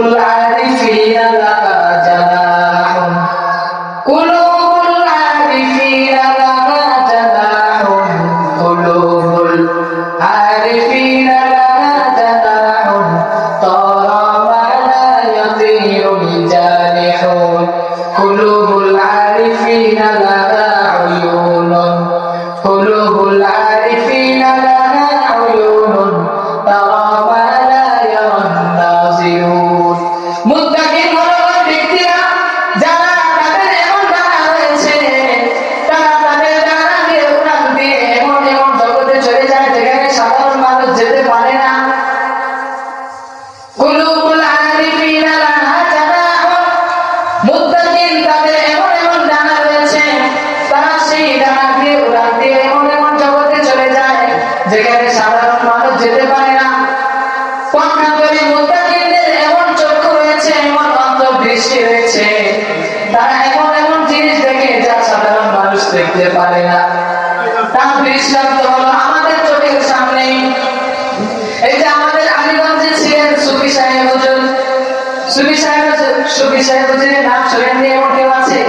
العارفين لها جناح قلوب العارفين لها جناح قلوب العارفين لها جناح طار ما لا يطير الجانحون قلوب العارفين لها عيون قلوب العارفين لها عيون ترى ما لا يرى الناظرون মুত্তাকিন হলো ব্যক্তিরা যারা তাদের এমন জানা রয়েছে তারা তাদের জানা দিয়ে উড়ান দিয়ে এমন এমন জগতে চলে যায় যেখানে সাধারণ মানুষ যেতে পারে না। কুলুবুল আরিফিনা লাহা জানাহুন মুত্তাকিন তাদের এমন এমন জানা রয়েছে তারা সেই জানা দিয়ে উড়ান দিয়ে এমন এমন জগতে চলে যায় যেখানে সাধারণ মানুষ যেতে পারে না। পক্ষান্তরে মুত্তাকিনদের এমন চক্ষু রয়েছে এমন অন্তর্দৃষ্টি রয়েছে তারা এমন এমন জিনিস দেখে যা সাধারণ মানুষ দেখতে পারে না। তার দৃষ্টান্ত হলো আমাদের চোখের সামনে এই যে আমাদের আলীগঞ্জে ছিলেন সুফি সাহেব হুজুর, সুফি সাহেব হুজুরের নাম শুনেননি এমন কেউ আছে?